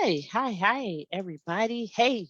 Hi, everybody. Hey.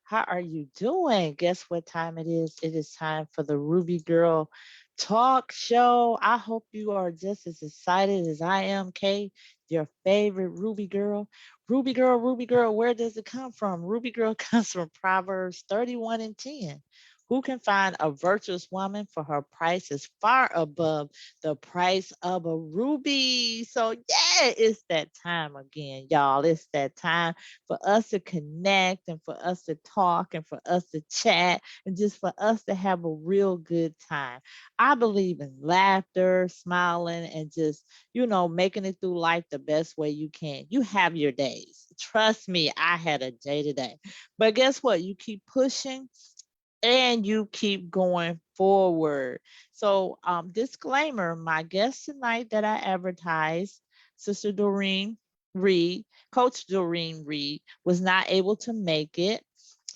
How are you doing? Guess what time it is? It is time for the Ruby Girl Talk Show. I hope you are just as excited as I am, Kay, your favorite Ruby Girl. Ruby Girl, where does it come from? Ruby Girl comes from Proverbs 31 and 10. Who can find a virtuous woman, for her price is far above the price of a ruby? So, yeah, it's that time again, y'all. It's that time for us to connect and for us to talk and for us to chat and just for us to have a real good time. I believe in laughter, smiling, and just, making it through life the best way you can. You have your days. Trust me, I had a day today. But guess what? You keep pushing and you keep going forward. So, disclaimer, my guest tonight that I advertised, Sister Doreen Reed, Coach Doreen Reed, was not able to make it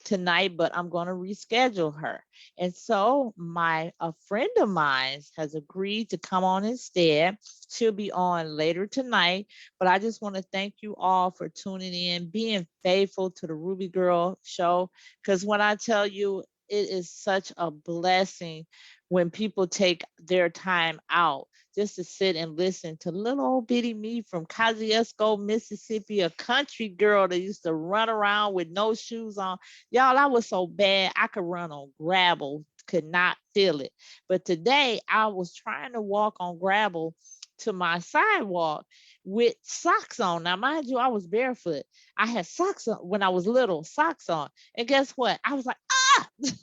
tonight, but I'm going to reschedule her. And so a friend of mine has agreed to come on instead. She'll be on later tonight, but I just want to thank you all for tuning in, being faithful to the Ruby Girl show, because when I tell you, it is such a blessing when people take their time out just to sit and listen to little old bitty me from Kosciuszko, Mississippi, a country girl that used to run around with no shoes on. Y'all, I was so bad I could run on gravel, could not feel it. But today I was trying to walk on gravel to my sidewalk with socks on. Now, mind you, I was barefoot. I had socks on when I was little, socks on. And guess what? I was like,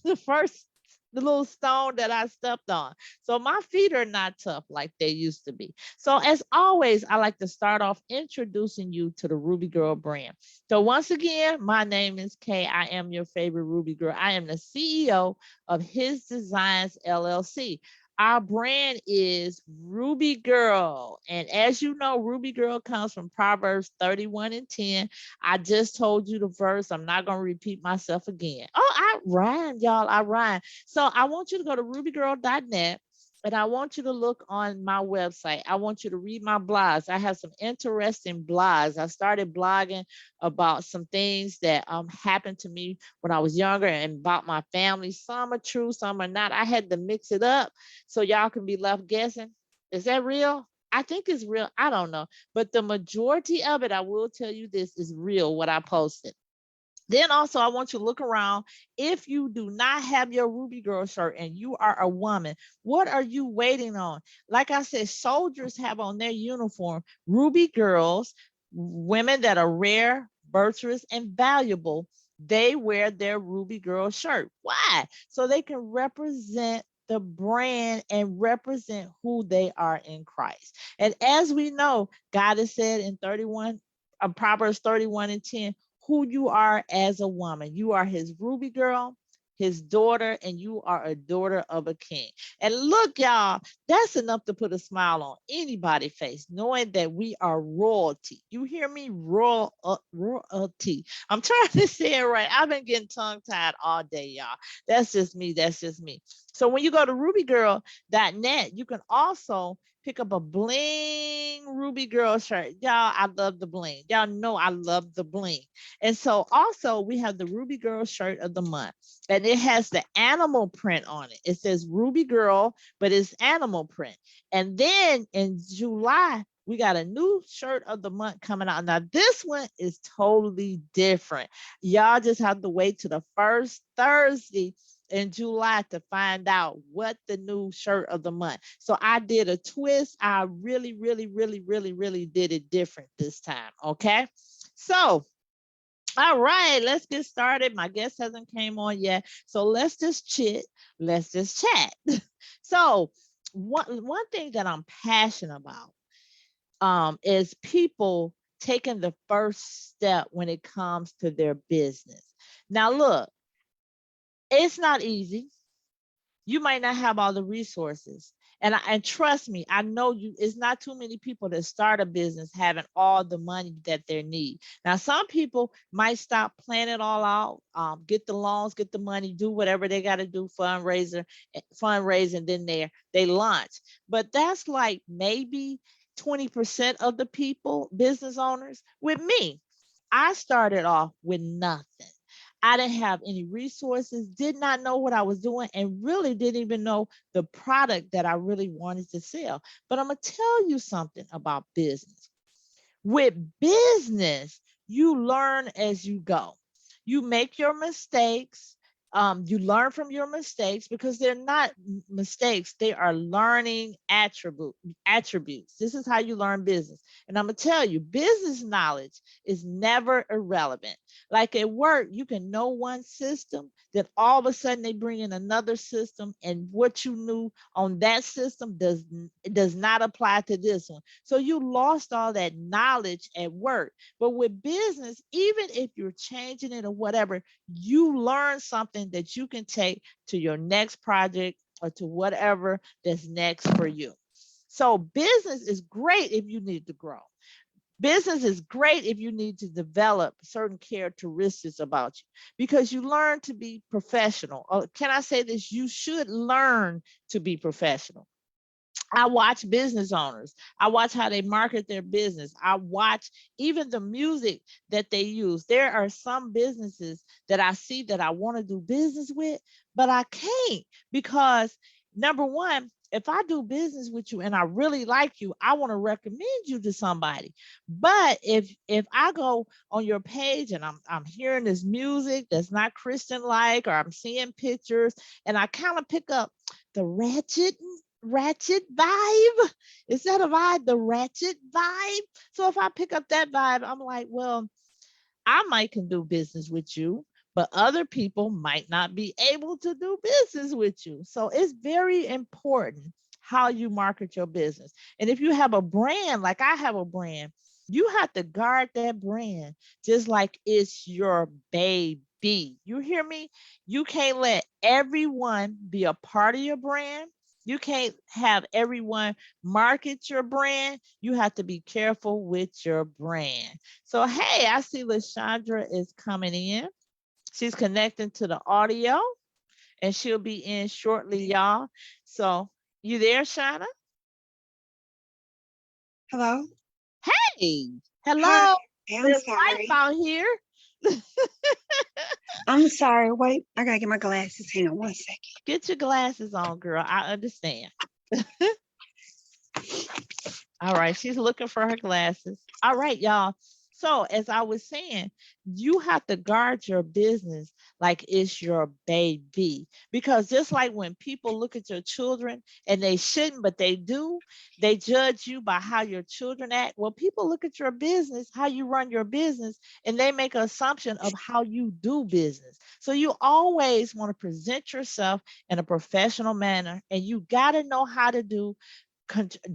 the first the little stone that I stepped on. So my feet are not tough like they used to be. So as always, I like to start off introducing you to the Ruby Girl brand. So once again, my name is Kay. I am your favorite Ruby Girl. I am the CEO of His Designs LLC. Our brand is Ruby Girl. And as you know, Ruby Girl comes from Proverbs 31 and 10. I just told you the verse. I'm not going to repeat myself again. Oh, I rhyme, y'all. I rhyme. So I want you to go to rubygirl.net and I want you to look on my website. I want you to read my blogs. I have some interesting blogs. I started blogging about some things that happened to me when I was younger and about my family. Some are true, some are not. I had to mix it up so y'all can be left guessing. Is that real? I think it's real. I don't know. But the majority of it, I will tell you this, is real, what I posted. Then also, I want you to look around. If you do not have your Ruby Girl shirt and you are a woman, what are you waiting on? Like I said, soldiers have on their uniform Ruby Girls, women that are rare, virtuous, and valuable. They wear their Ruby Girl shirt. Why? So they can represent the brand and represent who they are in Christ. And as we know, God has said in Proverbs 31 and 10, who you are as a woman. You are his Ruby Girl, his daughter, and you are a daughter of a king. And look, y'all, that's enough to put a smile on anybody's face, knowing that we are royalty. You hear me? Royalty. I'm trying to say it right. I've been getting tongue tied all day, y'all. That's just me. That's just me. So when you go to rubygirl.net, you can also pick up a bling Ruby Girl shirt. Y'all, I love the bling. Y'all know I love the bling. And so also we have the Ruby Girl shirt of the month. And it has the animal print on it. It says Ruby Girl, but it's animal print. And then in July, we got a new shirt of the month coming out. Now, this one is totally different. Y'all just have to wait to the first Thursday in July to find out what the new shirt of the month. So I did a twist. I really did it different this time. Okay. So, all right, let's get started. My guest hasn't came on yet. So let's just let's just chat. So one thing that I'm passionate about is people taking the first step when it comes to their business. Now, look, it's not easy. You might not have all the resources. And trust me, I know it's not too many people that start a business having all the money that they need. Now, some people might stop, plan it all out, get the loans, get the money, do whatever they got to do, fundraising, then they launch. But that's like maybe 20% of the people, business owners. With me, I started off with nothing. I didn't have any resources, did not know what I was doing, and really didn't even know the product that I really wanted to sell. But I'm going to tell you something about business. With business, you learn as you go. You make your mistakes. You learn from your mistakes because they're not mistakes, they are learning attributes. This is how you learn business. And I'm gonna tell you, business knowledge is never irrelevant. Like at work, you can know one system, then all of a sudden they bring in another system, and what you knew on that system does not apply to this one. So you lost all that knowledge at work. But with business, even if you're changing it or whatever, you learn something that you can take to your next project or to whatever that's next for you. So business is great if you need to grow. Business is great if you need to develop certain characteristics about you because you learn to be professional. Or can I say this? You should learn to be professional. I watch business owners. I watch how they market their business. I watch even the music that they use. There are some businesses that I see that I want to do business with, but I can't because number one, if I do business with you and I really like you, I want to recommend you to somebody. But if I go on your page and I'm hearing this music that's not Christian like, or I'm seeing pictures and I kind of pick up the ratchet vibe. Is that a vibe? The ratchet vibe. So if I pick up that vibe, I'm like, well, I might can do business with you, but other people might not be able to do business with you. So it's very important how you market your business. And if you have a brand, like I have a brand, you have to guard that brand just like it's your baby. You hear me? You can't let everyone be a part of your brand. You can't have everyone market your brand. You have to be careful with your brand. So, hey, I see Leshaundra is coming in. She's connecting to the audio and she'll be in shortly, y'all. So, you there, Shauna? Hello? Hey, Hi. hello. I'm There's life sorry. out here. I'm sorry. Wait, I gotta get my glasses. Hang on 1 second. Get your glasses on, girl. I understand. All right, she's looking for her glasses. All right, y'all. So, as I was saying, you have to guard your business like it's your baby. Because just like when people look at your children and they shouldn't, but they do, they judge you by how your children act. Well, people look at your business, how you run your business, and they make an assumption of how you do business. So, you always want to present yourself in a professional manner, and you got to know how to do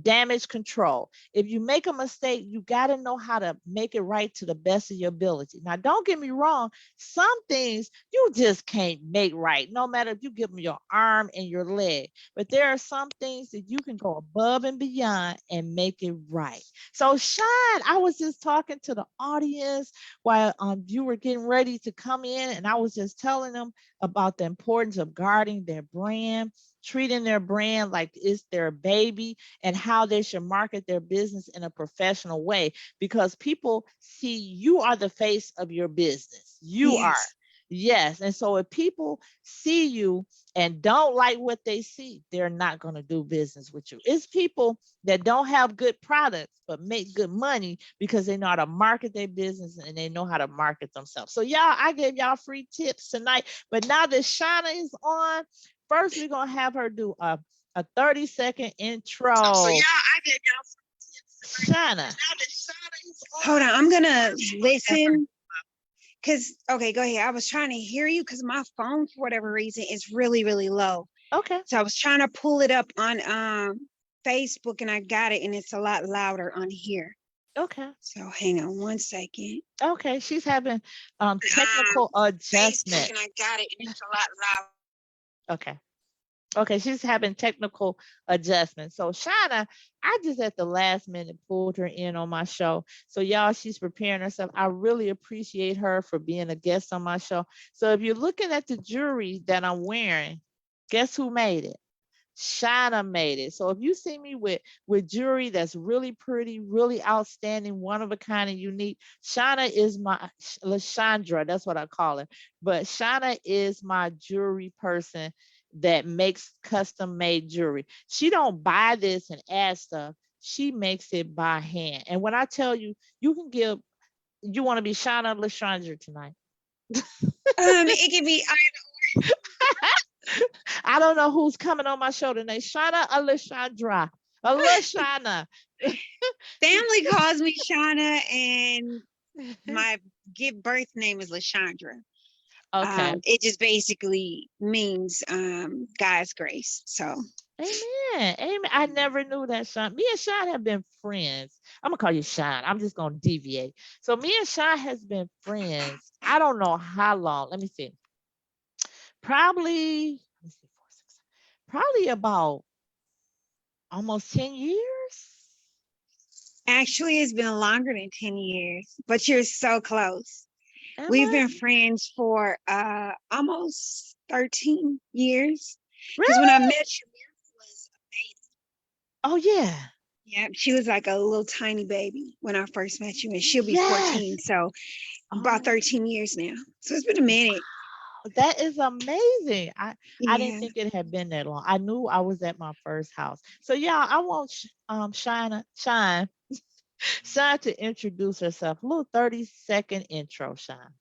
damage control. If you make a mistake, you got to know how to make it right to the best of your ability. Now, don't get me wrong, some things you just can't make right, no matter if you give them your arm and your leg. But there are some things that you can go above and beyond and make it right. So, Sean, I was just talking to the audience while you were getting ready to come in, and I was just telling them about the importance of guarding their brand, treating their brand like it's their baby, and how they should market their business in a professional way because people see you are the face of your business. You are. Yes. Yes. And so if people see you and don't like what they see, they're not going to do business with you. It's people that don't have good products but make good money because they know how to market their business and they know how to market themselves. So y'all, I gave y'all free tips tonight. But now that Shauna is on, first we're gonna have her do a 30-second intro. So yeah, I gave y'all Shauna. Hold on. I'm gonna listen. Cause okay, go ahead. I was trying to hear you because my phone, for whatever reason, is really, really low. Okay. So I was trying to pull it up on Facebook and I got it and it's a lot louder on here. Okay. So hang on 1 second. Okay. She's having technical adjustment. Facebook and I got it and it's a lot louder. Okay. Okay, she's having technical adjustments. So Shauna, I just at the last minute pulled her in on my show. So y'all, she's preparing herself. I really appreciate her for being a guest on my show. So if you're looking at the jewelry that I'm wearing, guess who made it? Shana made it. So if you see me with jewelry that's really pretty, really outstanding, one of a kind and unique, Shana is my Leshaundra. That's what I call her. But Shana is my jewelry person that makes custom made jewelry. She don't buy this and add stuff. She makes it by hand. And when I tell you, you can give. You want to be Shana or Leshaundra tonight? It can be I don't know who's coming on my show tonight. Shana or Leshaundra? Lashana. family calls me Shauna, and my give birth name is Leshaundra. Okay. It just basically means God's grace. So Amen. Amen. I never knew that, Sean. Me and Sean have been friends. I'm gonna call you Sean. I'm just gonna deviate. So me and Sean has been friends. I don't know how long. Let me see. Probably. Let me see. 4, 6, probably about almost 10 years. actually, it's been longer than 10 years, but you're so close. Am We've I? been friends for almost 13 years. Because when I Really? met you, Miracle was a baby. Oh yeah. Yeah, she was like a little tiny baby when I first met you, and she'll be 14. Yes. So about Oh, 13 years now. So it's been a minute. that is amazing. I didn't Yeah. think it had been that long. I knew I was at my first house. So yeah, I want Shine to introduce herself. A little 30-second intro, Shine.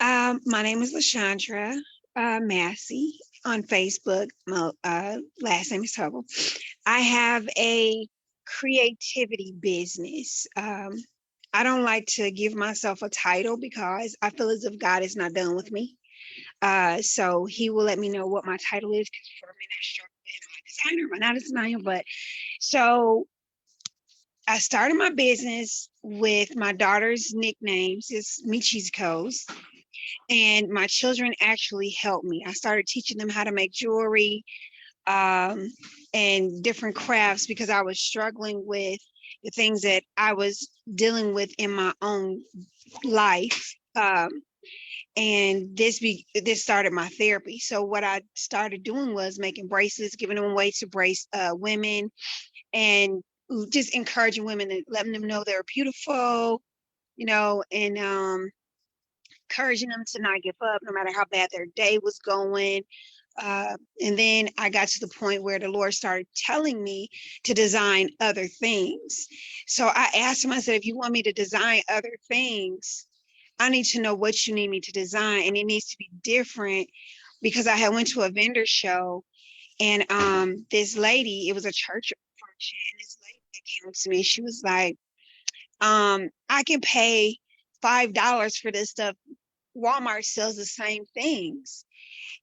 My name is Leshaundra Massey on Facebook. My last name is Hubble. I have a creativity business. I don't like to give myself a title because I feel as if God is not done with me. So he will let me know what my title is, because for a minute I struggled with, am I a designer, am I not a designer? But so I started my business with my daughter's nicknames. It's MeCheZeeCoz. And my children actually helped me. I started teaching them how to make jewelry, um, and different crafts, because I was struggling with the things that I was dealing with in my own life. And this started my therapy. So what I started doing was making bracelets, giving them away to brace women, and just encouraging women and letting them know they're beautiful, and encouraging them to not give up no matter how bad their day was going. And then I got to the point where the Lord started telling me to design other things. So I asked him, I said, if you want me to design other things, I need to know what you need me to design. And it needs to be different, because I had went to a vendor show, and this lady, it was a church function, and this lady that came up to me, she was like, I can pay $5 for this stuff. Walmart sells the same things.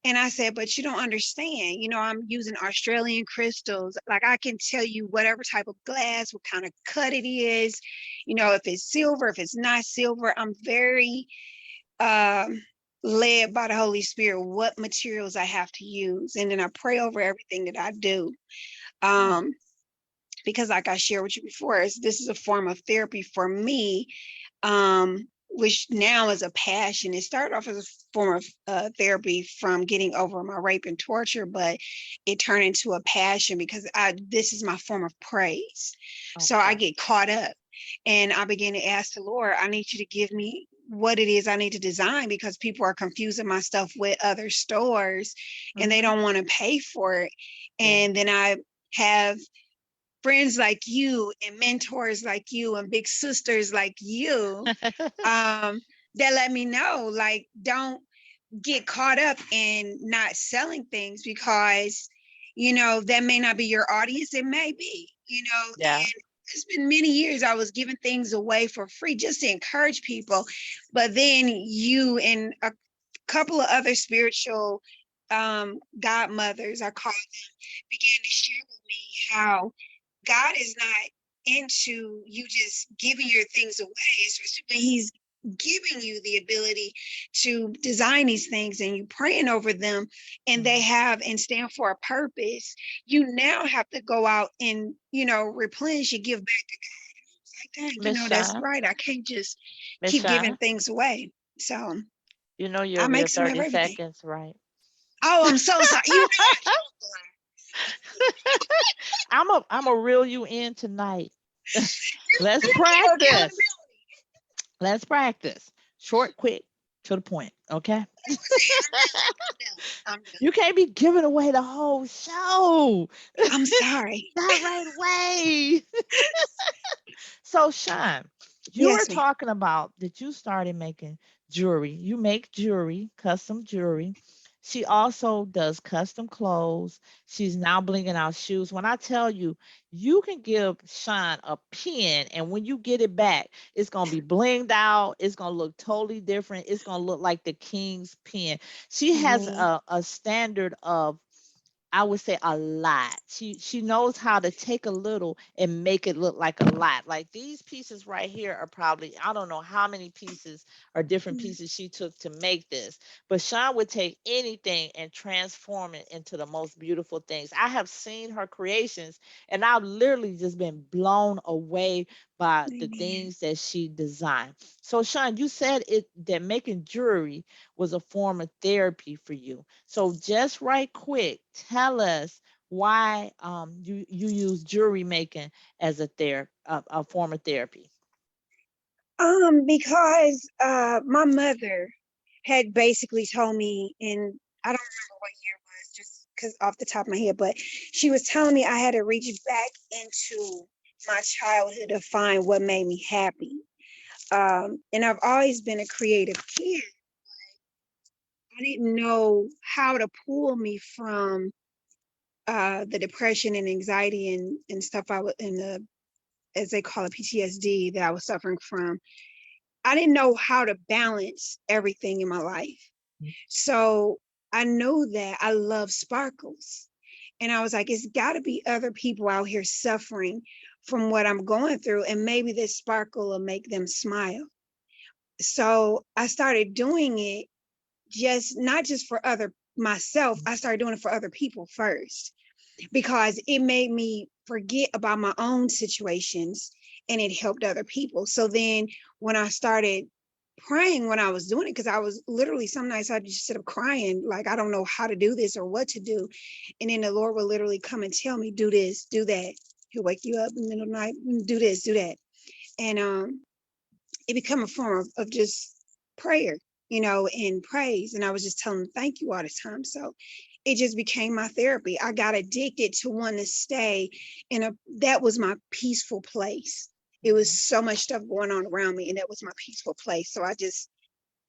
And I said, but you don't understand. I'm using Australian crystals. Like, I can tell you whatever type of glass, what kind of cut it is, if it's silver, if it's not silver. I'm very um, led by the Holy Spirit what materials I have to use. And then I pray over everything that I do. Hmm. Um, because, like I shared with you before, this is a form of therapy for me, which now is a passion. It started off as a form of therapy from getting over my rape and torture, but it turned into a passion because this is my form of praise. So I Okay. get caught up, and I began to ask the Lord, I need you to give me what it is I need to design, because people are confusing my stuff with other stores and they Hmm. don't want to pay for it. Yeah. And then I have friends like you and mentors like you and big sisters like you, um, that let me know, like, don't get caught up in not selling things, because that may not be your audience. It may be, Yeah. and it's been many years I was giving things away for free just to encourage people. But then you and a couple of other spiritual godmothers, I call them, began to share with me how God is not into you just giving your things away, especially when He's giving you the ability to design these things and you praying over them, and they Mhm. have and stand for a purpose. You now have to go out and replenish and give back to God. It's like that, Miss that's Shine, right. I can't just Miss keep giving Shine, things away. So you know you're I over your make some of 30 everything. seconds, right? Oh, I'm so sorry. I talk a lot. I'm a reel you in tonight. Let's Accountability. practice. Let's practice. Short, quick, to the point. Okay. Okay, I'm done. You can't be giving away the whole show. I'm sorry. Not right away. So, Sean, you were Yes, ma'am. talking about that you started making jewelry. You make jewelry, custom jewelry. She also does custom clothes. She's now blinging out shoes. When I tell you, you can give Sean a pen, and when you get it back, it's going to be blinged out. It's going to look totally different. It's going to look like the king's pen. She has Amen. a standard of, I would say, a lot. She knows how to take a little and make it look like a lot. Like these pieces right here are probably, I don't know how many pieces or different pieces she took to make this. But Sean would take anything and transform it into the most beautiful things. I have seen her creations and I've literally just been blown away by the Amen. things that she designed. So Sean, you said it that making jewelry was a form of therapy for you. So just right quick, tell us why you use jewelry making as a form of therapy. Because my mother had basically told me, and I don't remember what year it was, just because off the top of my head, but she was telling me I had to reach back into my childhood to find what made me happy. And I've always been a creative kid. I didn't know how to pull me from the depression and anxiety and stuff I was in the, as they call it, PTSD that I was suffering from. I didn't know how to balance everything in my life. So I know that I love sparkles. And I was like, it's got to be other people out here suffering from what I'm going through. And maybe this sparkle will make them smile. So I started doing it, just not just for other myself. I started doing it for other people first, because it made me forget about my own situations and it helped other people. So then when I started praying when I was doing it, because I was literally, some nights I'd just sit up crying, like, I don't know how to do this or what to do. And then the Lord will literally come and tell me, do this, do that. He'll wake you up in the middle of the night, do this, do that. And it became a form of just prayer, and praise. And I was just telling him thank you all the time. So it just became my therapy. I got addicted to wanting to stay in that was my peaceful place. It was Mhm. so much stuff going on around me, and that was my peaceful place. So I just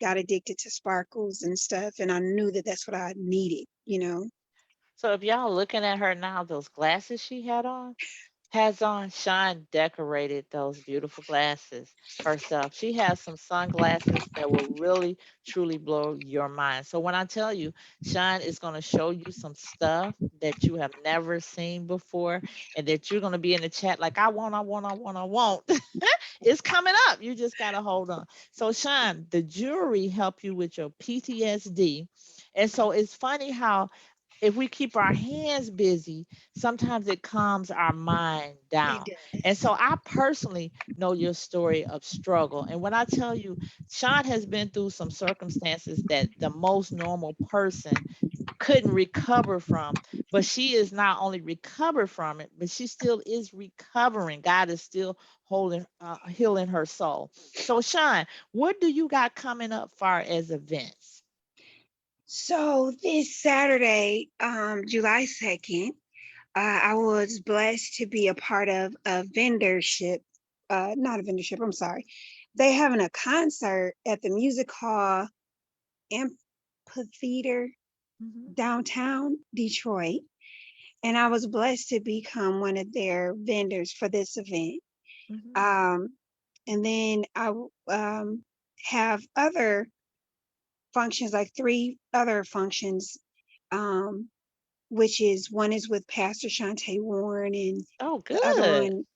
got addicted to sparkles and stuff. And I knew that that's what I needed. So if y'all looking at her now, those glasses she has on, Sean decorated those beautiful glasses herself. She has some sunglasses that will really truly blow your mind. So when I tell you, Sean is going to show you some stuff that you have never seen before and that you're going to be in the chat like, I want, I want, I want, I want. It's coming up. You just got to hold on. So Sean, the jewelry help you with your PTSD. And so it's funny how if we keep our hands busy, sometimes it calms our mind It down. And does. so I personally know your story of struggle. And when I tell you, Sean has been through some circumstances that the most normal person couldn't recover from, but she is not only recovered from it, but she still is recovering. God is still healing her soul. So Sean, what do you got coming up far as events? So this Saturday, July 2nd, I was blessed to be a part of a vendorship, not a vendorship, I'm sorry. They having a concert at the music hall amphitheater Mhm, downtown Detroit. And I was blessed to become one of their vendors for this event. mhm. Um, and then I have other functions, like three other functions, um, which is one is with Pastor Shante Warren, and Oh, the other good. one,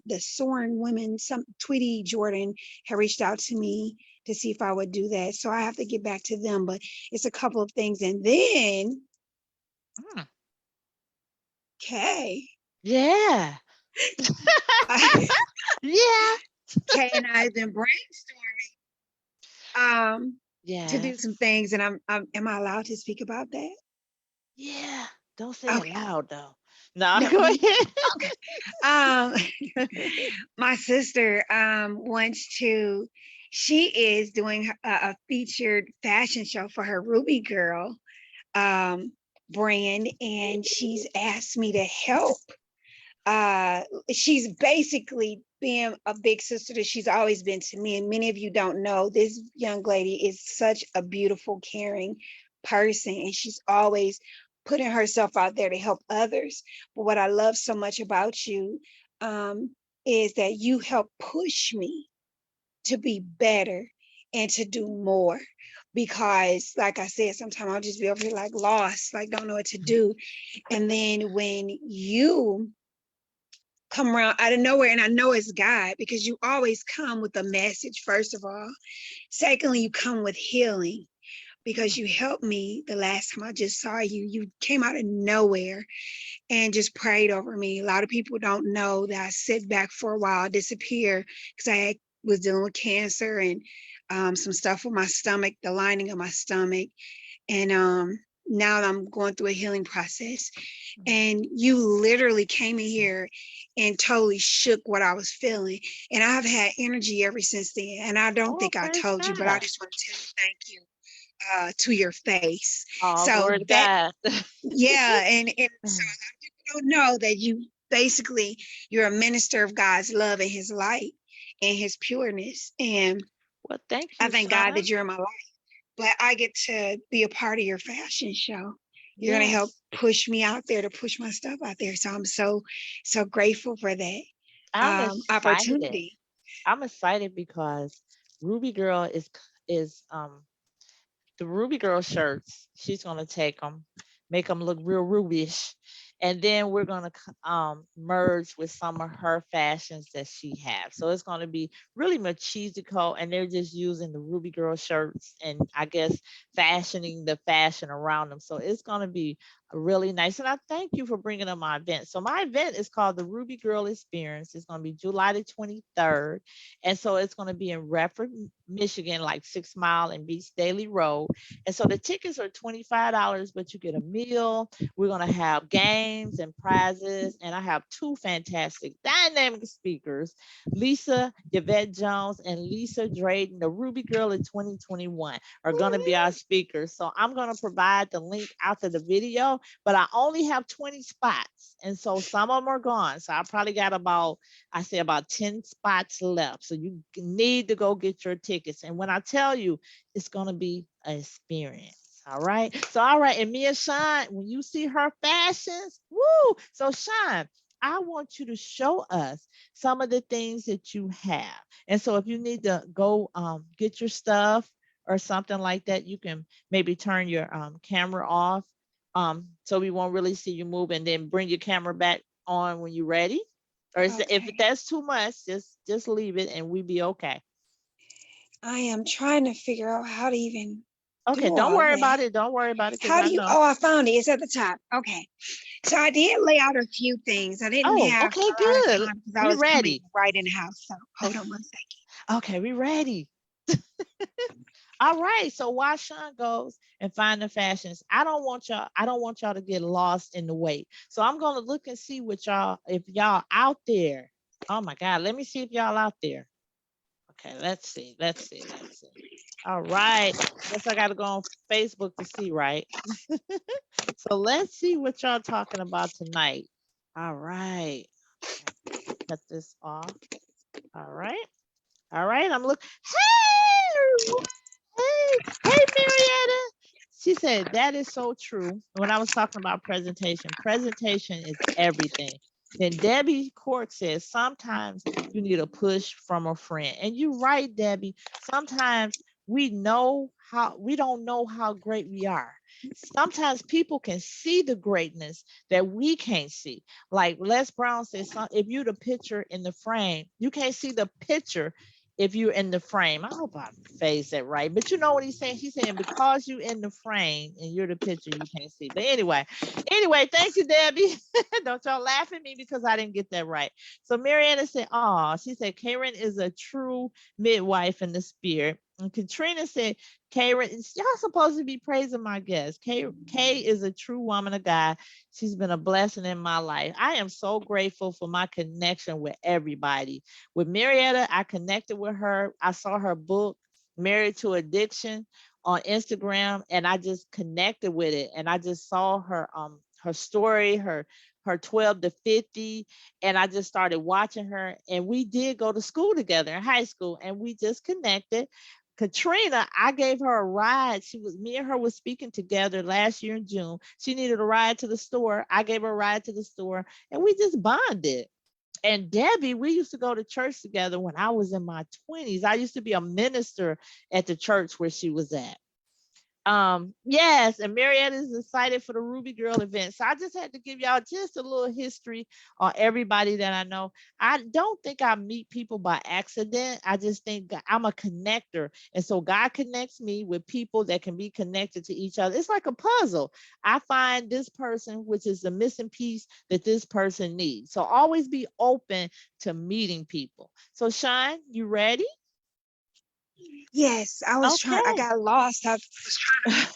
the Soaring Women, some Tweety Jordan had reached out to me to see if I would do that. So I have to get back to them, but it's a couple of things. And then Mm, Kay, yeah. I, Yeah. Kay and I have been brainstorming to do some Yes. things, and am I allowed to speak about that? Yeah. Don't say it Okay. loud though. No, No, go ahead. okay. Um, my sister wants to. She is doing a featured fashion show for her Ruby Girl um, brand, and she's asked me to help. uh she's basically being a big sister that she's always been to me, and many of you don't know this young lady is such a beautiful, caring person, and she's always putting herself out there to help others. But what I love so much about you um is that you help push me to be better and to do more, because like I said, sometimes I'll just be over here like lost, like don't know what to do. And then when you come around out of nowhere, and I know it's God, because you always come with a message, first of all. Secondly, you come with healing, because you helped me the last time I just saw you. You came out of nowhere and just prayed over me. A lot of people don't know that I sit back for a while, disappear, because was dealing with cancer and some stuff with my stomach, the lining of my stomach. And now I'm going through a healing process. And you literally came in here and totally shook what I was feeling. And I've had energy ever since then. And I don't Oh, think I praise told you, but I God. just want to tell you thank you to your face. Oh, So glory to that, God. yeah. And so a lot of people don't know that you basically, you're a minister of God's love and his light and his pureness. And Well, thank I you, thank God Sean. that you're in my life. But I get to be a part of your fashion show. You're going to help Yes, push me out there, to push my stuff out there. So I'm so grateful for that I'm excited. opportunity. I'm excited because Ruby Girl is the Ruby Girl shirts. She's gonna take them, make them look real rubyish, and then we're gonna merge with some of her fashions that she has. So it's gonna be really MeCheZeeCoz, and they're just using the Ruby Girl shirts and I guess fashioning the fashion around them. So it's gonna be really nice. And I thank you for bringing up my event. So my event is called the Ruby Girl Experience. It's gonna be July the 23rd, and so it's gonna be in Redford, Michigan, like 6 Mile and Beach Daily Road. And so the tickets are $25, but you get a meal. We're going to have games and prizes. And I have two fantastic dynamic speakers, Lisa Yvette Jones and Lisa Drayden, the Ruby Girl in 2021, are going to be our speakers. So I'm going to provide the link after the video, but I only have 20 spots. And so some of them are gone. So I probably got I say about 10 spots left. So you need to go get your tickets. And when I tell you, it's going to be an experience. All right. So, all right. And Mia Shine, when you see her fashions, woo. So, Shine, I want you to show us some of the things that you have. And so, if you need to go get your stuff or something like that, you can maybe turn your camera off so we won't really see you move, and then bring your camera back on when you're ready. Or if Okay. that's too much, just leave it and we be okay. I am trying to figure out how to even Okay, do don't all worry that. about it. Don't worry about it because How I do you, know. oh, I found it. It's at the top. Okay. So I did lay out a few things. I didn't Oh, have okay, a lot of good. time because I We was coming ready. right in the house. So hold on one second. Okay, we ready. All right. So while Sean goes and find the fashions, I don't want y'all to get lost in the wait. So I'm gonna look and see what y'all, if y'all out there. Oh my God, let me see if y'all out there. Okay, let's see. Let's see. Let's see. All right. Guess I gotta go on Facebook to see, right? So let's see what y'all talking about tonight. All right. Okay, cut this off. All right. All right. I'm looking. Hey, hey, Marietta. She said that is so true. When I was talking about presentation is everything. Then Debbie Court says sometimes you need a push from a friend. And you're right, Debbie. Sometimes we don't know how great we are. Sometimes people can see the greatness that we can't see. Like Les Brown says, if you're the picture in the frame, you can't see the picture if you're in the frame. I hope I phrased that right. But you know what he's saying? He's saying because you in the frame and you're the picture, you can't see. But anyway, thank you, Debbie. Don't y'all laugh at me because I didn't get that right. So Mariana said, oh, she said, Karen is a true midwife in the spirit. And Katrina said, Karen, y'all supposed to be praising my guest. Kay is a true woman of God. She's been a blessing in my life. I am so grateful for my connection with everybody. With Marietta, I connected with her. I saw her book, Married to Addiction, on Instagram, and I just connected with it. And I just saw her story, her 12 to 50, and I just started watching her, and we did go to school together in high school, and we just connected. Katrina, I gave her a ride. Me and her was speaking together last year in June. She needed a ride to the store. I gave her a ride to the store, and we just bonded. And Debbie, we used to go to church together when I was in my 20s. I used to be a minister at the church where she was at. Yes, and Marietta is excited for the Ruby Girl event. So I just had to give y'all just a little history on everybody that I know. I don't think I meet people by accident. I just think I'm a connector. And so God connects me with people that can be connected to each other. It's like a puzzle. I find this person, which is the missing piece that this person needs. So always be open to meeting people. So Sean, you ready? Yes, I Okay. got lost. I was trying to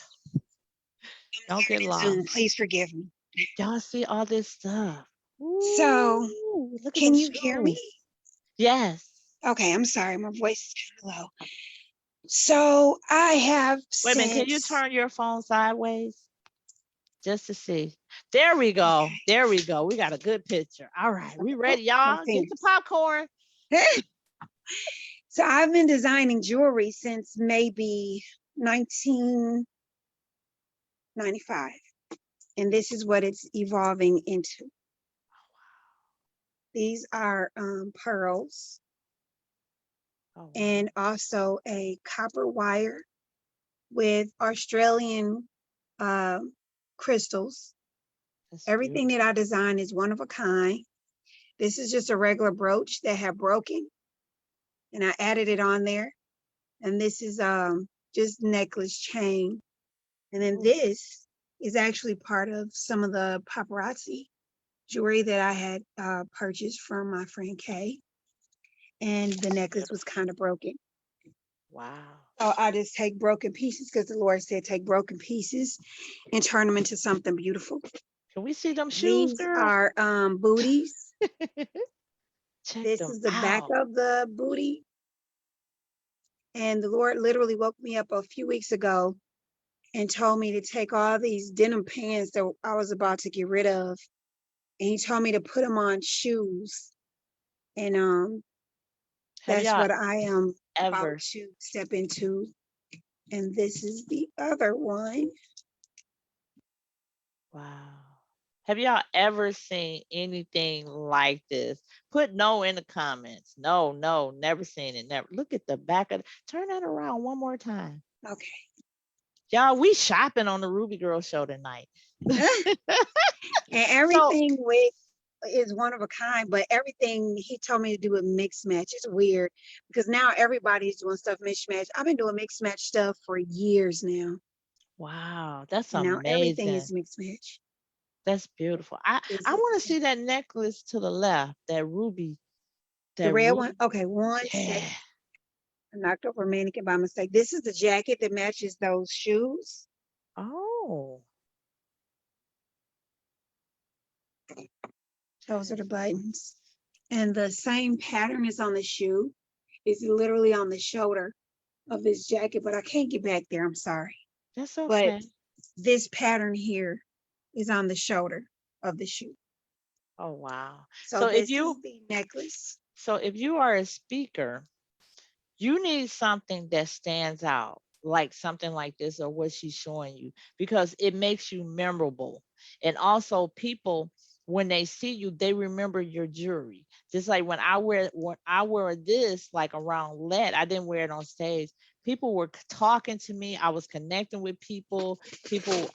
Don't get find Zoom. lost. Please forgive me. Y'all see all this stuff. So, Ooh, look at can them you hear me? shoes. Yes. Okay, I'm sorry. My voice is kind of low. So, I have Wait a minute. Can you since, turn your phone sideways just to see? There we go. okay, There we go. We got a good picture. All right. We oh, ready, my y'all? Get the fingers. popcorn. So, I've been designing jewelry since maybe 1995, and this is what it's evolving into. These are pearls Oh, wow. and also a copper wire with Australian uh, crystals. That's Everything beautiful. that I design is one of a kind. This is just a regular brooch that had broken, and I added it on there. And this is just necklace chain. And then Ooh, this is actually part of some of the paparazzi jewelry that I had purchased from my friend Kay. And the necklace was beautiful. kind of broken. Wow. So I just take broken pieces because the Lord said take broken pieces and turn them into something beautiful. Can we see them shoes, These girl? are booties. Check This them is the back out. of the booty. And the Lord literally woke me up a few weeks ago and told me to take all these denim pants that I was about to get rid of. And he told me to put them on shoes. And Have that's y'all what I am about ever to step into. And this is the other one. Wow. Have y'all ever seen anything like this? Put no in the comments. No, no, never seen it. Never. Look at the back of turn that around one more time. Okay. Y'all, we shopping on the Ruby Girl show tonight. And So everything with is one of a kind, but everything he told me to do a mix match. It's weird because now everybody's doing stuff mix match. I've been doing mix match stuff for years now, wow, that's and now everything amazing. is mix match. That's beautiful. I This I is want to see that necklace to the left, that ruby, the that red one. ruby. Okay, one Yeah. sec. I knocked over a mannequin by mistake. This is the jacket that matches those shoes. Oh. Those are the buttons. And the same pattern is on the shoe. It's literally on the shoulder of this jacket, but I can't get back there. I'm sorry. That's But okay. this pattern here is on the shoulder of the shoe. Oh wow. So So if this is you the necklace. so if you are a speaker, you need something that stands out, like something like this or what she's showing you, because it makes you memorable. And also people, when they see you, they remember your jewelry. Just like when I wear this like around let, I didn't wear it on stage. People were talking to me. I was connecting with people. People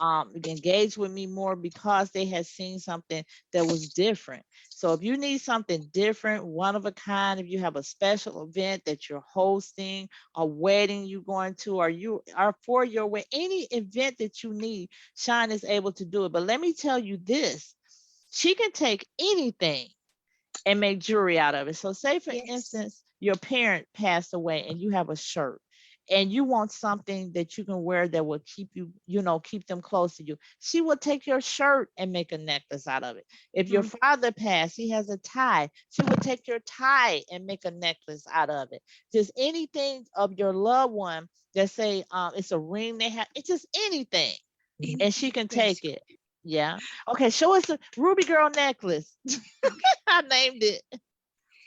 engaged with me more because they had seen something that was different. So if you need something different, one of a kind, if you have a special event that you're hosting, a wedding you're going to, or you are for your way, any event that you need, Shine is able to do it. But let me tell you this, she can take anything and make jewelry out of it. So say for Yes. instance, your parent passed away and you have a shirt and you want something that you can wear that will keep you, keep them close to you. She will take your shirt and make a necklace out of it. If your Mm, father passed, he has a tie. She will take your tie and make a necklace out of it. Just anything of your loved one that say it's a ring they have. It's just anything, and she anything, can take basically. it. Yeah. Okay. Show us a Ruby Girl necklace. Okay. I named it.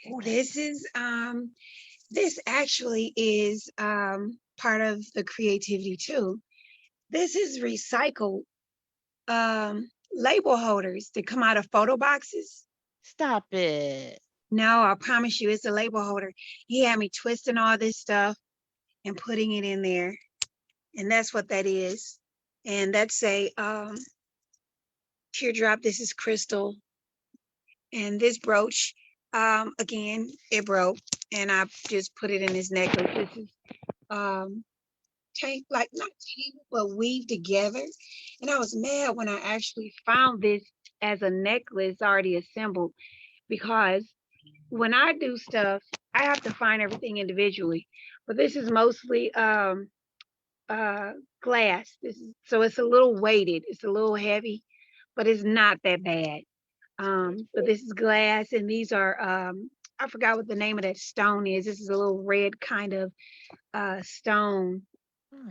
Oh, that's This actually is part of the creativity too. This is recycled label holders that come out of photo boxes. stop it. No, I promise you, it's a label holder. He had me twisting all this stuff and putting it in there, and that's what that is. And that's a teardrop. This is crystal, and this brooch, again, it broke, and I just put it in his necklace. This is um, like not tangled, but weaved together. And I was mad when I actually found this as a necklace already assembled, because when I do stuff, I have to find everything individually. But this is mostly uh glass. This is so it's a little weighted, it's a little heavy, but it's not that bad. But this is glass, and these are I forgot what the name of that stone is. This is a little red kind of stone. Hmm.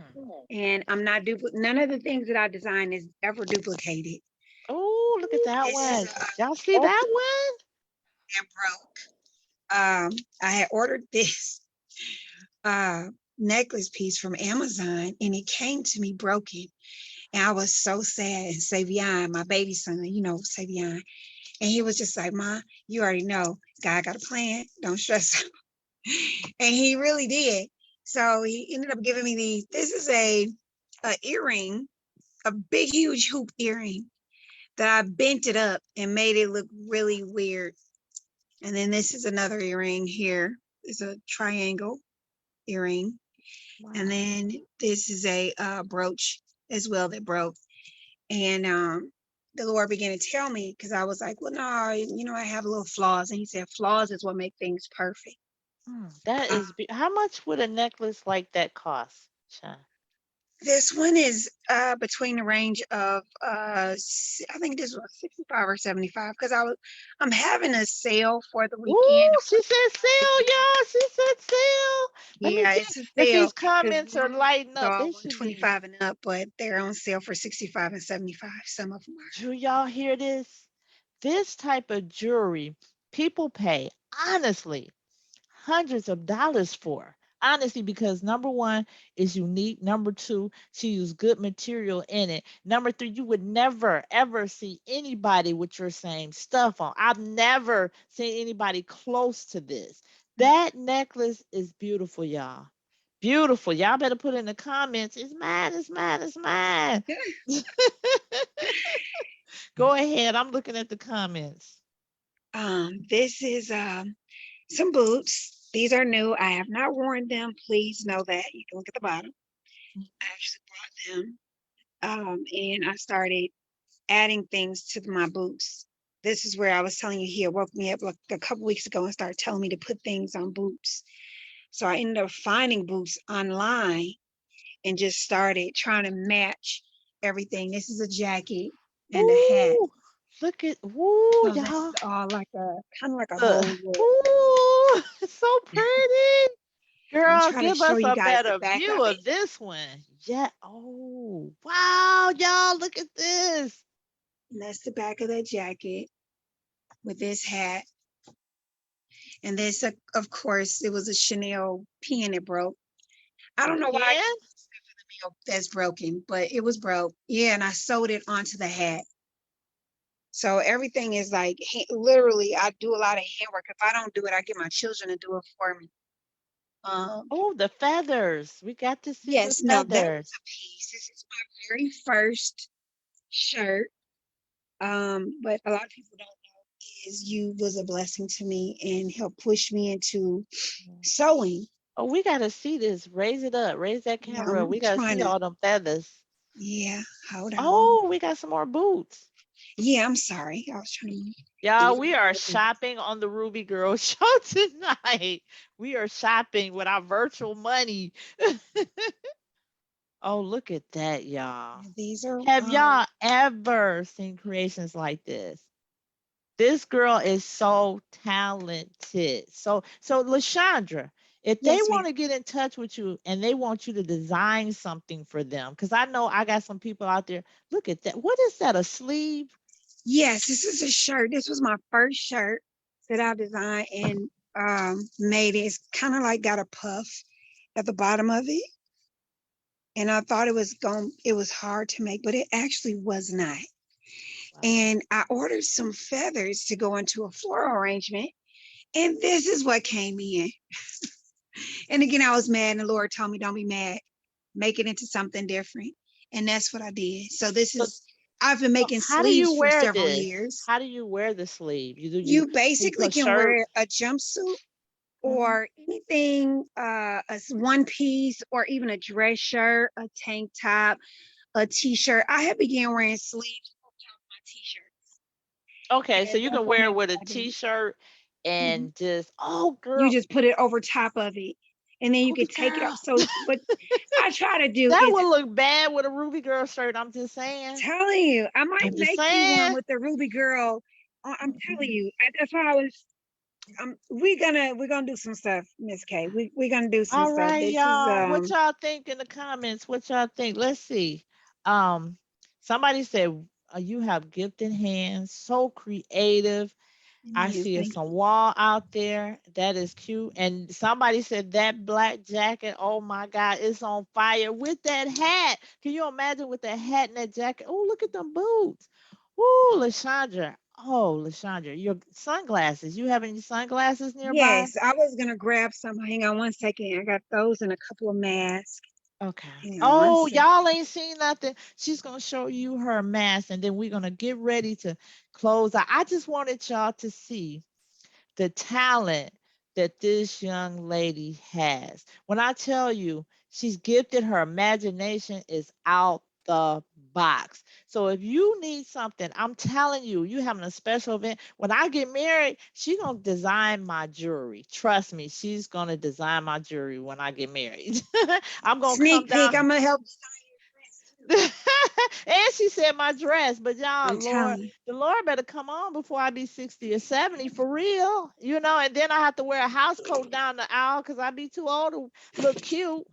And I'm not none of the things that I design is ever duplicated. Oh, look at that This is one. Y'all see that opal one? that broke. I had ordered this uh necklace piece from Amazon, and it came to me broken. And I was so sad. And Savion, my baby son, Savion. And he was just like, Ma, you already know, God got a plan. Don't stress. And he really did. So he ended up giving me these. This is a earring, a big, huge hoop earring that I bent it up and made it look really weird. And then this is another earring here. It's a triangle earring. And Wow. then this is a brooch as well that broke. And the Lord began to tell me, because I was like, well, no, I have little flaws. And he said, flaws is what make things perfect. That Uh, is how much would a necklace like that cost, Sean? this one is between the range of I think this was 65 or 75, because I'm having a sale for the weekend. Ooh, she said sale, y'all. She said sale. Let me Yeah, see it's a if these sale, because comments are normally lighting they're up. all They should be. 125 and up, but they're on sale for 65 and 75. Some of them are. Do y'all hear this? This type of jewelry people pay, honestly, hundreds of dollars for. Honestly, because number one is unique. Number two, she used good material in it. Number three, you would never ever see anybody with your same stuff on. I've never seen anybody close to this. That necklace is beautiful, y'all. Beautiful. Y'all better put in the comments. It's mine, it's mine, it's mine. Go ahead. I'm looking at the comments. This is some boots. These are new. I have not worn them. Please know that. You can look at the bottom. I actually bought them. And I started adding things to my boots. This is where I was telling you he had woke me up like a couple weeks ago and started telling me to put things on boots. So I ended up finding boots online and just started trying to match everything. This is a jacket and a hat. Ooh, look at, ooh, So this is y'all. all like a kind of like a Look. whole look. Ooh, it's so pretty. I'm Girl, trying to give show us you a guys the better back view of it. of this one. Yeah. Oh, wow, y'all. Look at this. And that's the back of that jacket with this hat. And this, of course, it was a Chanel pin that broke. I A don't know why I pen? keep that's broken, but it was broke. Yeah, and I sewed it onto the hat. So everything is like literally, I do a lot of handwork. If I don't do it, I get my children to do it for me. Um, Oh, the feathers. We got to see the yes, now that was feathers. a piece. This is my very first shirt. But a lot of people don't know is you was a blessing to me and helped push me into sewing. Oh, we got to see this. Raise it up. Raise that Yeah, camera up. I'm We got to trying see to. all them feathers. Yeah, hold on. Oh, we got some more boots. Yeah, I'm sorry. I was trying to Y'all, get we are shopping on the Ruby Girl show tonight. We are shopping with our virtual money. Oh, look at that, y'all. these are Have y'all ever seen creations like this? This girl is so talented. So Leshaundra, if they yes, ma'am. want to get in touch with you and they want you to design something for them, because I know I got some people out there. Look at that. What is that? A sleeve? Yes, this is a shirt. This was my first shirt that I designed and made it. It's kind of like got a puff at the bottom of it. And I thought it was hard to make, but it actually was not. Wow. And I ordered some feathers to go into a floral arrangement. And this is what came in. And again, I was mad, and the Lord told me, don't be mad, make it into something different. And that's what I did. So So, I've been so making how do you sleeves for wear several this? years. How do you wear the sleeve? You You basically put can shirt? wear a jumpsuit Mhm. or anything, one piece, or even a dress shirt, a tank top, a t-shirt. I have began wearing sleeves on top of my t-shirts. Okay, so And you that's can what wear it makes with a my day. t-shirt Mhm. and just, oh You girl, just put it over top of it, and then you Ruby could take it girl. off. So what I try to do That is would look bad with a Ruby girl shirt. I'm just saying. telling you, I might I'm just make you one saying. with the Ruby girl. I'm telling Mhm. you, that's why I was. We're gonna do some stuff, Miss K. We're gonna do some All stuff. right, This is y'all. What y'all think in the comments? What y'all think? Let's see. Um, Somebody said you have gifted hands, so creative. I Amen. see Thank some you. wall out there. That is cute. And somebody said that black jacket, oh my God, it's on fire with that hat. Can you imagine with that hat and that jacket? Oh, look at them boots. Ooh, Leshaundra. Oh, Leshaundra, your sunglasses. You have any sunglasses nearby? Yes, I was gonna grab some. Hang on one second. I got those and a couple of masks. Okay. Hang on one Oh, second. y'all ain't seen nothing. She's gonna show you her mask, and then we're gonna get ready to close out. I just wanted y'all to see the talent that this young lady has. When I tell you she's gifted, her imagination is out the box. So if you need something, I'm telling you, you having a special event. When I get married, she's gonna design my jewelry. Trust me, she's gonna design my jewelry when I get married. I'm gonna come Sneak peek. down. I'm gonna help design your dress too. And she said my dress, but y'all, I'm Lord, telling you. the Lord better come on before I be 60 or 70 for real, and then I have to wear a house coat down the aisle because I be too old to look cute.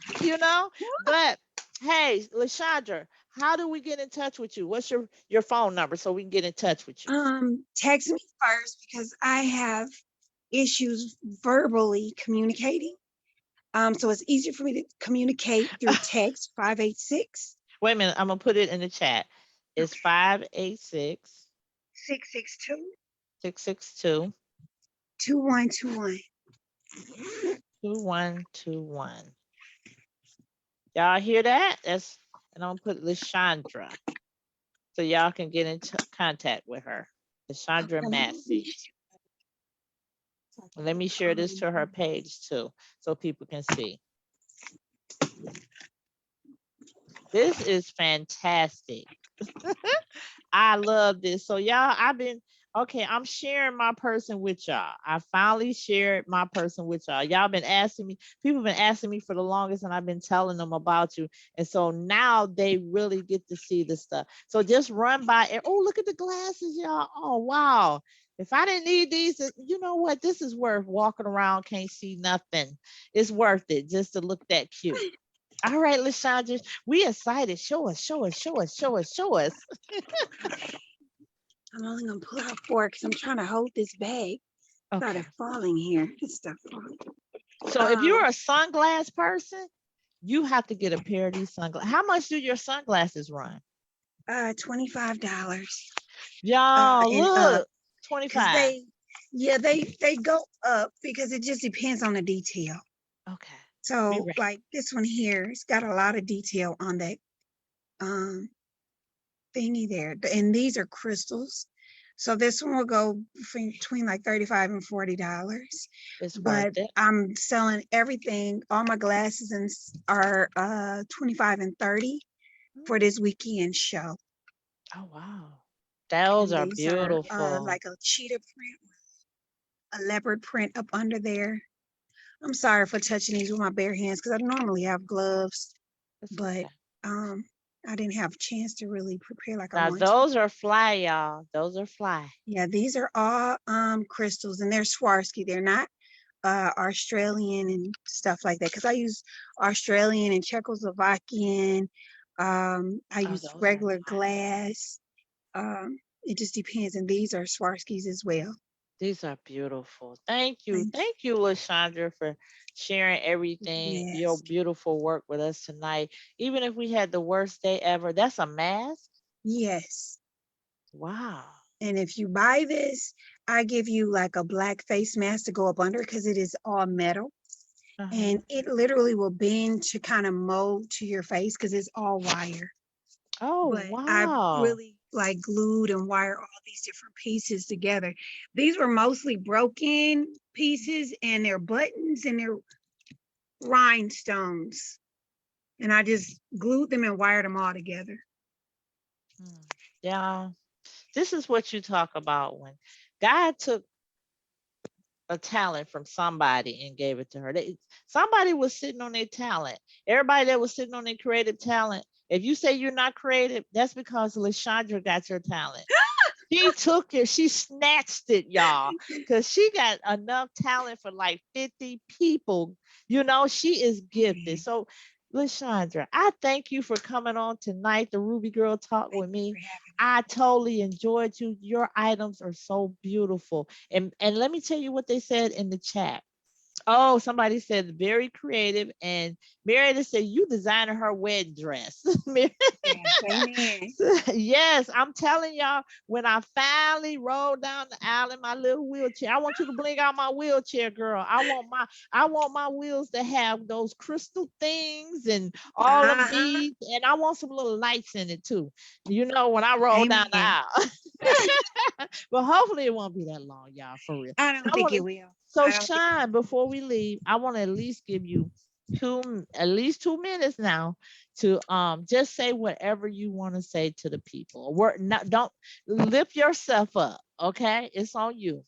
But hey, Leshaundra, how do we get in touch with you? What's your phone number so we can get in touch with you? Text me first because I have issues verbally communicating. So it's easier for me to communicate through text 586 Wait a minute, I'm gonna put it in the chat. It's 586 662 662 2121. 2121. Y'all hear that? And I'm gonna put Leshaundra so y'all can get in contact with her. Leshaundra Massey. And let me share this to her page too so people can see. This is fantastic. I love this. So y'all, okay, I'm sharing my person with y'all. I finally shared my person with y'all. Y'all been asking me, people been asking me for the longest, and I've been telling them about you. And so now they really get to see the stuff. So just run by and oh, look at the glasses, y'all. Oh, wow. If I didn't need these, you know what? This is worth walking around, can't see nothing. It's worth it just to look that cute. All right, Leshaundra, we excited. Show us, show us, show us, show us, show us. I'm only gonna pull out four because I'm trying to hold this bag. Okay. Started falling here. This stuff falling. So if Um, you're a sunglass person, you have to get a pair of these sunglasses. How much do your sunglasses run? $25. Y'all, And up, look, because 25. they go up because it just depends on the detail. Okay. Be So right. like this one here, it's got a lot of detail on that um thingy there. And these are crystals. So this one will go between like 35 and $40. It's worth But it. I'm selling everything, all my glasses are 25 and 30 Mm. for this weekend show. Oh, wow. Those And are these are beautiful. like a cheetah print, a leopard print up under there. I'm sorry for touching these with my bare hands because I normally have gloves, It's but okay. um, I didn't have a chance to really prepare like I Now want to. those are fly, y'all. Those are fly. Yeah, these are all crystals, and they're Swarovski. They're not Australian and stuff like that because I use Australian and Czechoslovakian. I Oh, use those are regular nice. glass. It just depends, and these are Swarovskis as well. These are beautiful. Thank you. Thank you. Thank you, Leshaundra, for sharing everything, your Yes, beautiful work with us tonight. Even if we had the worst day ever, that's a mask. yes. Wow. And if you buy this, I give you like a black face mask to go up under because it is all metal. Uh-huh. And it literally will bend to kind of mold to your face because it's all wire. Oh, But I wow. really like glued and wire all these different pieces together. These were mostly broken pieces and they're buttons and they're rhinestones. And I just glued them and wired them all together. Hmm. Yeah. This is what you talk about when God took a talent from somebody and gave it to her. Somebody was sitting on their talent. Everybody that was sitting on their creative talent. If you say you're not creative, that's because Leshaundra got your talent. She took it, she snatched it, y'all, because she got enough talent for like 50 people. She is gifted. Okay. So, Leshaundra, I thank you for coming on tonight, the Ruby Girl Talk Thank with you me. for having me. I totally enjoyed you. Your items are so beautiful. And let me tell you what they said in the chat. Oh, somebody said very creative. And Meredith said, you designing her wedding dress. Yes, amen. Yes, I'm telling y'all, when I finally roll down the aisle in my little wheelchair, I want you to bling out my wheelchair, girl. I want my wheels to have those crystal things and all them Uh-huh. beads, and I want some little lights in it too. When I roll down the Amen. aisle. But hopefully it won't be that long, y'all, for real. I So don't I think want it to will. so I don't think it Shine, before we leave, I want to at least give you at least 2 minutes now to just say whatever you want to say to the people. We're not Don't lift yourself up, okay? It's on you.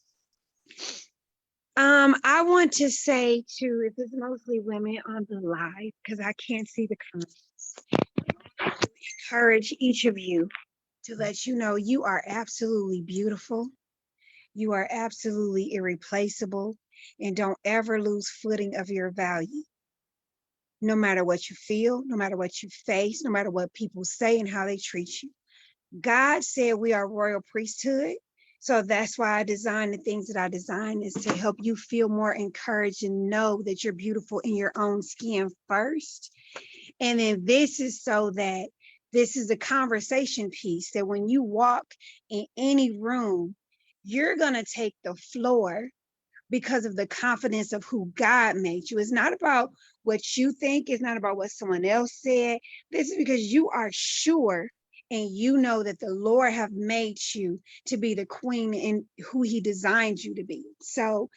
I want to say to, if it's mostly women on the live, because I can't see the comments, encourage each of you to let you know you are absolutely beautiful. You are absolutely irreplaceable. And don't ever lose footing of your value, no matter what you feel, no matter what you face, no matter what people say and how they treat you. God said we are royal priesthood. So that's why I designed the things that I designed is to help you feel more encouraged and know that you're beautiful in your own skin first. And then this is so that this is a conversation piece that when you walk in any room, you're going to take the floor because of the confidence of who God made you. It's not about what you think, it's not about what someone else said. This is because you are sure and you know that the Lord have made you to be the queen and who he designed you to be. So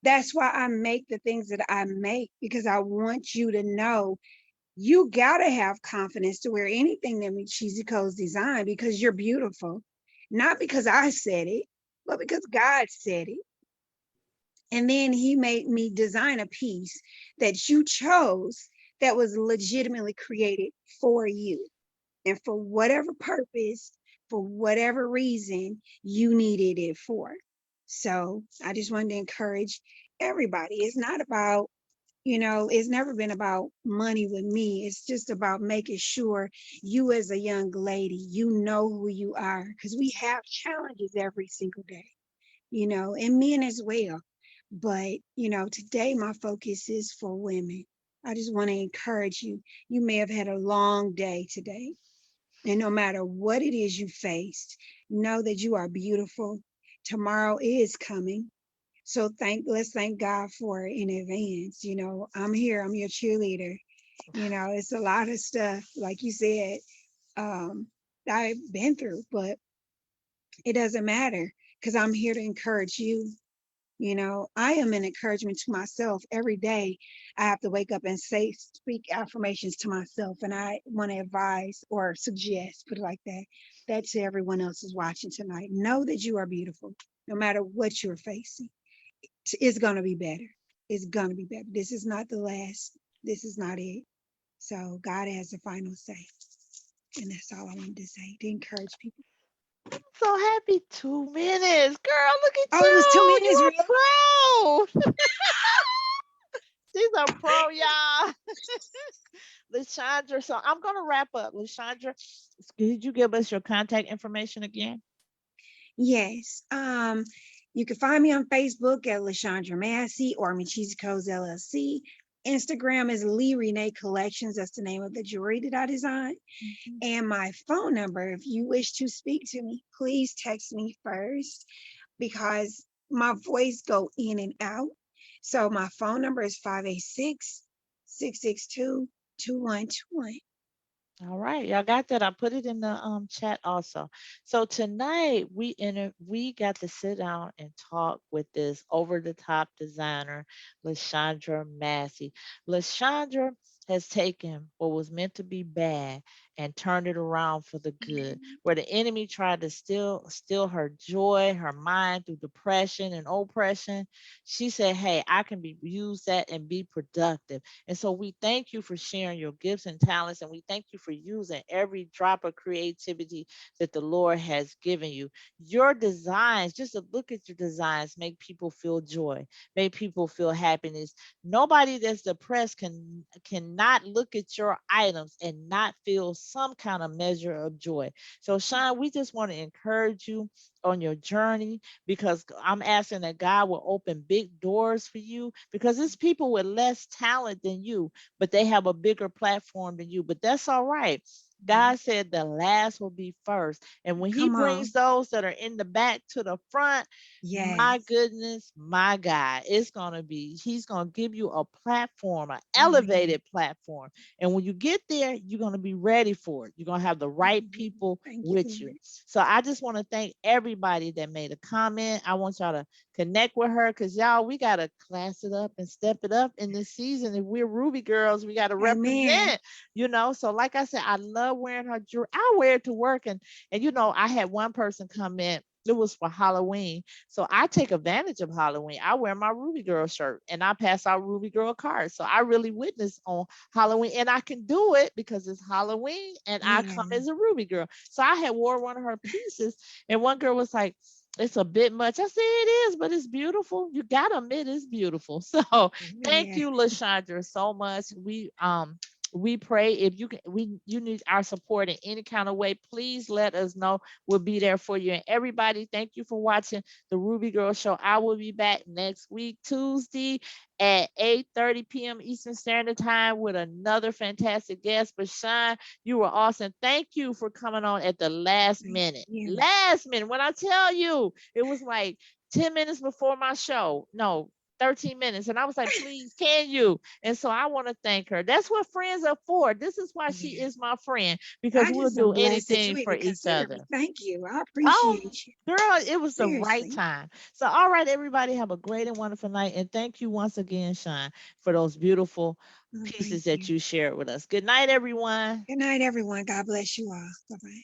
that's why I make the things that I make because I want you to know you got to have confidence to wear anything that MeCheZeeCoz designed because you're beautiful. Not because I said it, but because God said it. And then he made me design a piece that you chose that was legitimately created for you. And for whatever purpose, for whatever reason you needed it for. So I just wanted to encourage everybody. It's not about, it's never been about money with me. It's just about making sure you, as a young lady, you know who you are because we have challenges every single day, and men as well. But, today my focus is for women. I just want to encourage you. You may have had a long day today. And no matter what it is you faced, know that you are beautiful. Tomorrow is coming. So let's thank God for it in advance. I'm here, I'm your cheerleader. It's a lot of stuff, like you said, I've been through, but it doesn't matter because I'm here to encourage you. I am an encouragement to myself every day. I have to wake up and speak affirmations to myself. And I want to advise or suggest, put it like that to everyone else who's watching tonight. Know that you are beautiful, no matter what you're facing. It's going to be better. It's going to be better. This is not the last. This is not it. So God has the final say. And that's all I wanted to say to encourage people. So happy 2 minutes. Girl, look at Oh, it was two you. minutes, You really? a pro. She's a pro, y'all. Leshaundra. So I'm gonna wrap up. Leshaundra, could you give us your contact information again? Yes. You can find me on Facebook at Leshaundra Massey or MeCheZeeCoz LLC. Instagram is Lee Renee Collections. That's the name of the jewelry that I design. Mhm. And my phone number, if you wish to speak to me, please text me first because my voice go in and out. So my phone number is 586-662-2121. All right, y'all got that. I put it in the chat also. So tonight we got to sit down and talk with this over the top designer, Leshaundra Massey. Leshaundra has taken what was meant to be bad and turned it around for the good. Where the enemy tried to steal her joy, her mind through depression and oppression, she said, "Hey, I can be use that and be productive." And so we thank you for sharing your gifts and talents, and we thank you for using every drop of creativity that the Lord has given you. Your designs, just to look at your designs, make people feel joy, make people feel happiness. Nobody that's depressed cannot look at your items and not feel some kind of measure of joy. So, Sean, we just want to encourage you on your journey, because I'm asking that God will open big doors for you, because it's people with less talent than you, but they have a bigger platform than you. But that's all right. God said the last will be first. And when he Come brings on. those that are in the back to the front, my Yes. goodness, my God, it's going to be, he's going to give you a platform, an Amen. elevated platform. And when you get there, you're going to be ready for it. You're going to have the right Amen. people Thank you, with you. Lord. So I just want to thank everybody that made a comment. I want y'all to connect with her, because y'all, we got to class it up and step it up in this season. If we're Ruby girls, we got to Amen. represent. So like I said, I love wearing her jewelry. I wear it to work. And I had one person come in. It was for Halloween. So I take advantage of Halloween. I wear my Ruby Girl shirt and I pass out Ruby Girl cards. So I really witness on Halloween, and I can do it because it's Halloween and I Yeah. come as a Ruby Girl. So I had wore one of her pieces, and one girl was like, "It's a bit much." I said, "It is, but it's beautiful. You gotta admit it's beautiful." So thank Yeah. you, LaShondra, so much. We pray, if you can, you need our support in any kind of way, please let us know. We'll be there for you. And everybody, thank you for watching the Ruby Girl Show. I will be back next week, Tuesday at 8:30 p.m. Eastern Standard Time with another fantastic guest. But Sean, you were awesome. Thank you for coming on at the last Thank minute. you. Last minute. When I tell you, it was like 10 minutes before my show. No, 13 minutes. And I was like, please, can you? And so I want to thank her. That's what friends are for. This is why she Yeah. is my friend, because I we'll just do am blessed that anything you for even each consider me. other. Thank you. I Oh, appreciate you. girl, it was the right Seriously. time. So, all right, everybody, have a great and wonderful night. And thank you once again, Sean, for those beautiful Oh, thank pieces that you. you shared with us. Good night, everyone. Good night, everyone. God bless you all. Bye bye.